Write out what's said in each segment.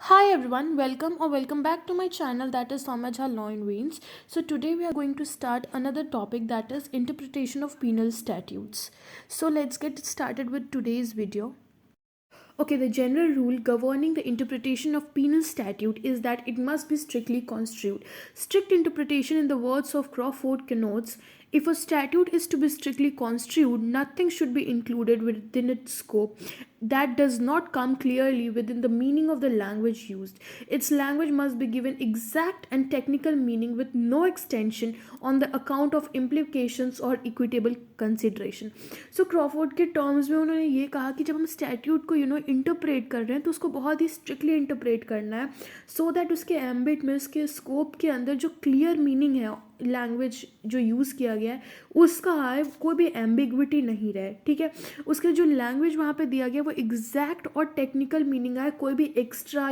Hi everyone, welcome or welcome back to my channel that is Samajha Law in Veins. So today we are going to start another topic that is interpretation of penal statutes. So let's get started with today's video. Okay, the general rule governing the interpretation of penal statute is that it must be strictly construed. Strict interpretation, in the words of Crawford, connotes if a statute is to be strictly construed, nothing should be included within its scope that does not come clearly within the meaning of the language used. Its language must be given exact and technical meaning with no extension on the account of implications or equitable consideration. So Crawford के terms में उन्होंने ये कहा कि जब हम statute को interpret कर रहे हैं तो उसको बहुत ही स्ट्रिक्टली इंटरप्रेट करना है सो दैट उसके एम्बिट में उसके स्कोप के अंदर जो क्लियर मीनिंग है लैंग्वेज जो यूज़ किया गया है उसका है कोई भी एम्बिग्विटी नहीं रहे, ठीक है। उसके जो लैंग्वेज वहाँ पे दिया गया वो एग्जैक्ट और टेक्निकल मीनिंग आए, कोई भी एक्स्ट्रा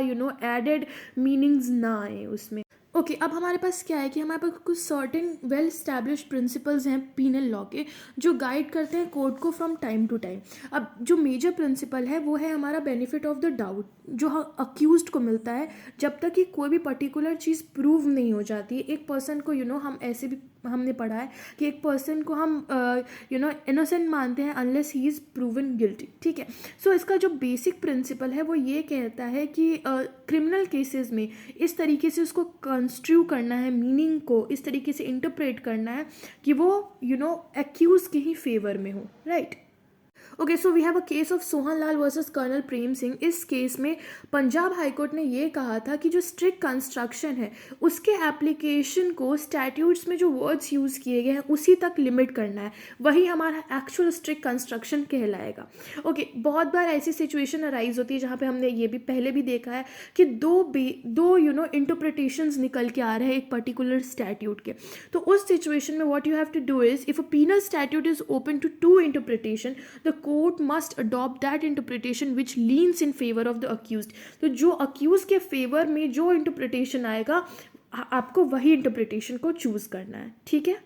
एडेड मीनिंग्स ना आए उसमें। ओके अब हमारे पास क्या है कि हमारे पास कुछ सर्टेन वेल स्टैब्लिश्ड प्रिंसिपल्स हैं पीनल लॉ के जो गाइड करते हैं कोर्ट को फ्रॉम टाइम टू टाइम। अब जो मेजर प्रिंसिपल है वो है हमारा बेनिफिट ऑफ द डाउट जो अक्यूज्ड को मिलता है जब तक कि कोई भी पर्टिकुलर चीज़ प्रूव नहीं हो जाती है। एक पर्सन को हम ऐसे भी हमने पढ़ा है कि एक पर्सन को हम इनोसेंट मानते हैं unless he is proven guilty, ठीक है। सो इसका जो बेसिक प्रिंसिपल है वो ये कहता है कि क्रिमिनल केसेस में इस तरीके से उसको कंस्ट्रू करना है, मीनिंग को इस तरीके से इंटरप्रेट करना है कि वो एक्यूज के ही फेवर में हो, right. Okay so we have a case of Sohan Lal versus colonel Prem Singh. इस केस में पंजाब हाईकोर्ट ने ये कहा था कि जो स्ट्रिक्ट कंस्ट्रक्शन है उसके एप्लीकेशन को स्टैट्यूट्स में जो वर्ड्स यूज़ किए गए हैं उसी तक लिमिट करना है, वही हमारा एक्चुअल स्ट्रिक्ट कंस्ट्रक्शन कहलाएगा। ओके बहुत बार ऐसी सिचुएशन अराइज होती है जहाँ पे हमने ये भी पहले भी देखा है कि दो इंटरप्रिटेशंस निकल के आ रहे हैं एक पर्टिकुलर स्टैट्यूट के। तो उस सिचुएशन में what you have to do is if a penal statute is open to to interpretation the court must adopt that interpretation which leans in favour of the accused. तो जो accused के favour में जो interpretation आएगा आपको वही interpretation को choose करना है, ठीक है।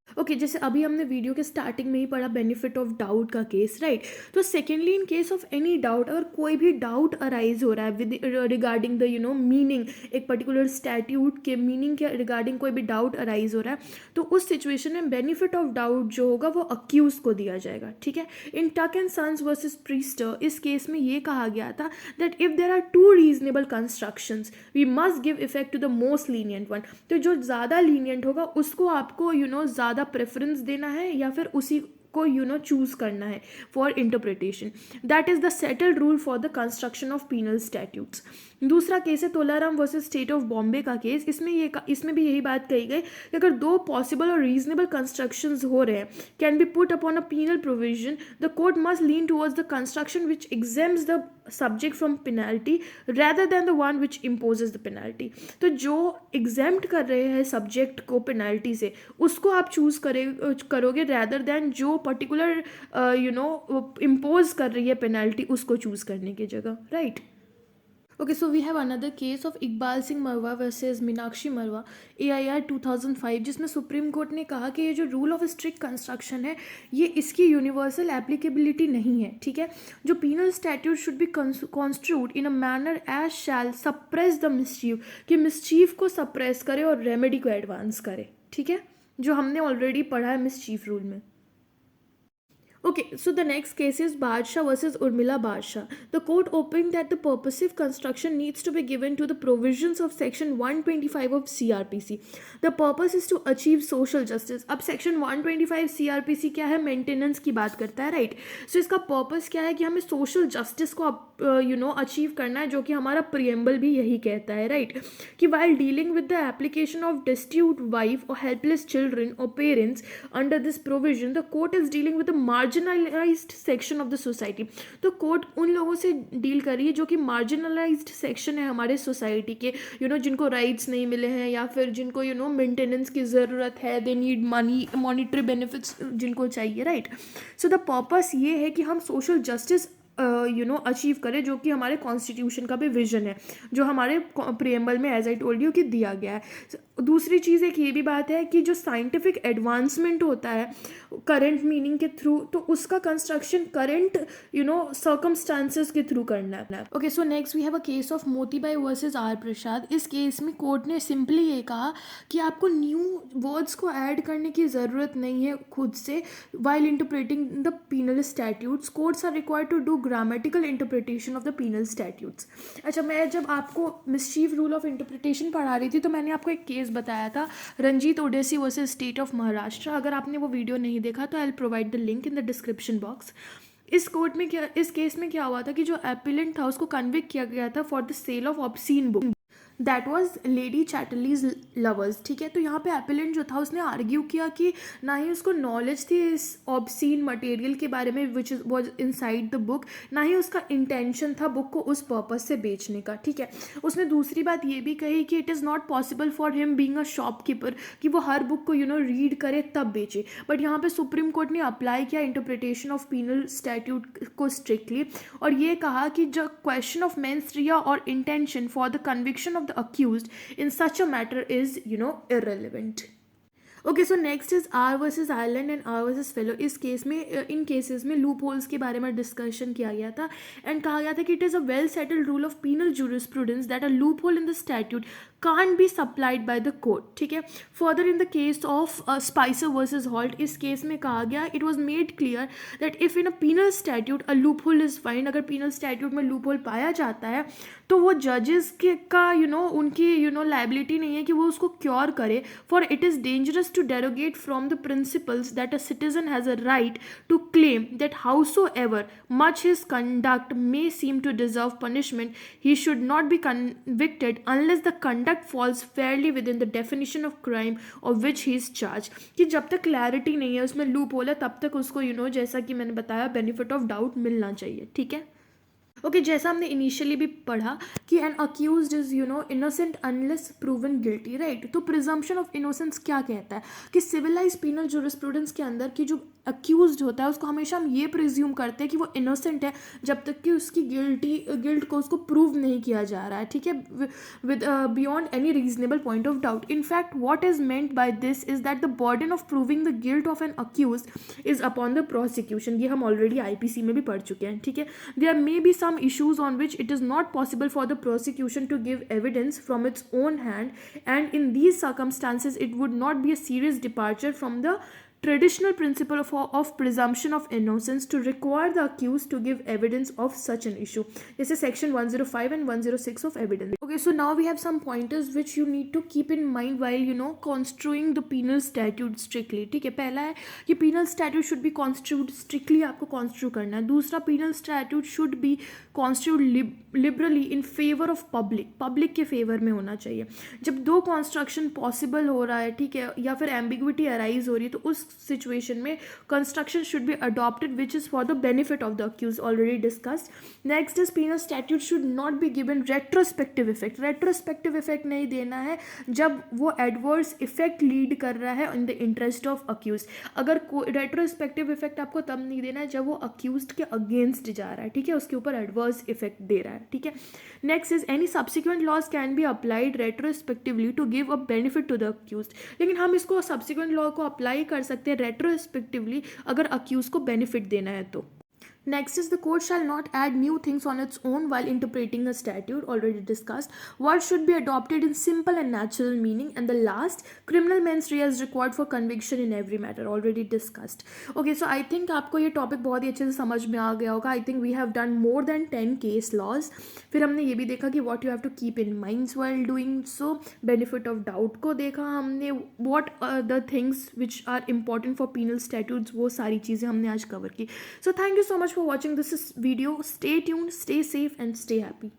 ओके जैसे अभी हमने वीडियो के स्टार्टिंग में ही पढ़ा बेनिफिट ऑफ डाउट का केस, राइट। तो secondly in case of any doubt, अगर कोई भी डाउट अराइज हो रहा है विद रिगार्डिंग द मीनिंग, एक पर्टिकुलर स्टैट्यूट के मीनिंग के रिगार्डिंग कोई भी डाउट अराइज हो रहा है तो उस सिचुएशन में बेनिफिट ऑफ डाउट जो होगा वो अक्यूज को दिया जाएगा, ठीक है। इन टक एंड सन्स वर्सेस प्रीस्टर इस केस में ये कहा गया था that if there are two reasonable constructions we must give effect to the most lenient one. तो जो ज़्यादा लीनियंट होगा उसको आपको ज़्यादा प्रेफरेंस देना है या फिर उसी को चूज करना है for interpretation. That is the settled rule for the construction of penal statutes. दूसरा केस है Tolaram versus state of Bombay का केस। इसमें भी यही बात कही गई कि अगर दो पॉसिबल और रीजनेबल कंस्ट्रक्शंस हो रहे हैं can be put upon a penal provision the court must lean towards the construction which exempts the subject from penalty rather than the one which imposes the penalty। तो जो exempt कर रहे हैं subject को penalty से उसको आप choose करोगे rather than जो पर्टिकुलर इम्पोज कर रही है पेनल्टी उसको चूज करने की जगह, right. Okay so we have another case of Iqbal Singh Marwah versus Meenakshi मरवा AIR 2005 जिसमें सुप्रीम कोर्ट ने कहा कि ये जो रूल ऑफ स्ट्रिक्ट कंस्ट्रक्शन है ये इसकी यूनिवर्सल एप्लीकेबिलिटी नहीं है, ठीक है। जो penal statute should be construed in a manner as shall suppress the mischief, कि मिसचीफ को सप्रेस करे और रेमेडी को एडवांस करे, ठीक है, जो हमने ऑलरेडी पढ़ा है मिसचीफ रूल में। Okay, so the next case is Badshah versus Urmila Badshah. The court opened that the purposive construction needs to be given to the provisions of section 125 of CRPC. The purpose is to achieve social justice. अब section 125 CRPC क्या है, maintenance की बात करता है, right. सो इसका purpose क्या है कि हमें सोशल जस्टिस को अचीव करना है, जो कि हमारा प्रियम्बल भी यही कहता है, राइट, कि while dealing with the application of destitute wife or helpless children or parents under this provision, the court is dealing with the marginalised section of the society. तो कोर्ट उन लोगों से डील कर रही है जो कि मार्जिनलाइज्ड सेक्शन है हमारे सोसाइटी के, जिनको राइट्स नहीं मिले हैं या फिर जिनको मेंटेनेंस की ज़रूरत है, they need money, monetary benefits जिनको चाहिए, राइट। सो द पर्पस ये है कि हम सोशल जस्टिस अचीव करे, जो कि हमारे कॉन्स्टिट्यूशन का भी विजन है, जो हमारे प्रियम्बल में एज आई टोल्ड यू कि दिया गया है। दूसरी चीज़ एक ये भी बात है कि जो साइंटिफिक एडवांसमेंट होता है करंट मीनिंग के थ्रू, तो उसका कंस्ट्रक्शन करंट सर्कमस्टांसेस के थ्रू करना है। Okay, so next we have a case of Motibai versus R Prasad. इस केस में कोर्ट ने सिंपली ये कहा कि आपको न्यू वर्ड्स को ऐड करने की ज़रूरत नहीं है खुद से while interpreting the penal statutes. Courts are required to do grammatical interpretation of the penal statutes. अच्छा, मैं जब आपको मिसचीफ रूल ऑफ इंटरप्रिटेशन पढ़ा रही थी तो मैंने आपको एक केस बताया था, Ranjit Udeshi versus state of Maharashtra. अगर आपने वो वीडियो नहीं देखा तो I will provide the link in the description box. इस केस में क्या हुआ था कि जो एपिलेंट था उसको कन्विक्ट किया गया था for the sale of obscene book, that was Lady Chatterley's Lovers. ठीक है, तो यहाँ पे एपिलेंट जो था उसने आर्ग्यू किया कि ना ही उसको नॉलेज थी इस ऑब्सीन मटेरियल के बारे में which was inside the book, ना ही उसका इंटेंशन था बुक को उस पर्पज से बेचने का। ठीक है, उसने दूसरी बात ये भी कही कि it is not possible for him being a shopkeeper कि वो हर बुक को रीड करे तब बेचे। बट यहाँ पे सुप्रीम कोर्ट ने अप्लाई किया इंटरप्रिटेशन ऑफ पीनल स्टैट्यूट को स्ट्रिक्टली, और ये कहा कि जो क्वेश्चन ऑफ मेंस रिया और intention for the conviction of the accused in such a matter is irrelevant. Okay, so next is R versus Ireland and R versus fellow. इस case में इन cases में लूप होल्स के बारे में discussion किया गया था एंड कहा गया था कि it is a well settled rule of penal jurisprudence that a loophole in the statute can't be supplied by the court. ठीक है, further in the case of Spicer versus Holt, इस case में कहा गया it was made clear that if in a penal statute a loophole is find, अगर penal statute में loophole पाया जाता है तो वो जजेस के का उनकी लाइबिलिटी नहीं है कि वो उसको क्योर करे, for it is dangerous to derogate from the principles that a citizen has a right to claim that howsoever much his conduct may seem to deserve punishment, he should not be convicted unless the conduct falls fairly within the definition of crime of which he is charged. कि जब तक clarity नहीं है उसमें loop hole है तब तक उसको जैसा कि मैंने बताया बेनिफिट ऑफ डाउट मिलना चाहिए। ठीक है, ओके, जैसा हमने इनिशियली भी पढ़ा कि an accused is innocent unless proven guilty, right. तो प्रिजम्पशन ऑफ इनोसेंस क्या कहता है कि सिविलाइज पीनल जूरिस्प्रूडेंस के अंदर की जो अक्यूज्ड होता है उसको हमेशा हम ये प्रिज्यूम करते हैं कि वो इनोसेंट है जब तक कि उसकी गिल्ट को उसको प्रूव नहीं किया जा रहा है। ठीक है, with beyond any reasonable point of doubt. In fact what is meant by this is that the burden of proving the guilt of an accused is upon the prosecution. ये हम ऑलरेडी आईपीसी में भी पढ़ चुके हैं। ठीक है, there may be some issues on which it is not possible for the prosecution to give evidence from its own hand, and in these circumstances it would not be a serious departure from the traditional principle of presumption of innocence to require the accused to give evidence of such an issue. This is section 105 and 106 of evidence. Okay, so now we have some pointers which you need to keep in mind while construing the penal statute strictly. ठीक है, पहला है कि penal statute should be construed strictly, आपको construe करना है। दूसरा, penal statute should be construed liberally in favor of public के फेवर में होना चाहिए। जब दो construction possible हो रहा है, ठीक है, या फिर ambiguity arise हो रही है, तो उस situation में construction should be adopted which is for the benefit of the accused, already discussed. Next is penal statute should not be given retrospective effect. retrospective effect नहीं देना है जब वो adverse effect lead कर रहा है in the interest of accused. अगर retrospective effect आपको तब नहीं देना है जब वो accused के against जा रहा है, ठीक है, उसके ऊपर adverse effect दे रहा है। ठीक है, next is any subsequent laws can be applied retrospectively to give a benefit to the accused. लेकिन हम इसको subsequent law को apply कर सकते हैं retrospectively अगर accused को benefit देना है तो। Next is the court shall not add new things on its own while interpreting a statute, already discussed. Words should be adopted in simple and natural meaning. And the last, criminal mens rea is required for conviction in every matter, already discussed. Okay, so I think आपको ये topic बहुत ही अच्छे से समझ में आ गया होगा। I think we have done more than 10 case laws. फिर हमने ये भी देखा कि what you have to keep in mind while doing so, benefit of doubt को देखा हमने, what are the things which are important for penal statutes, वो सारी चीज़ें हमने आज कवर की। So thank you so much for watching this video. Stay tuned, stay safe and stay happy.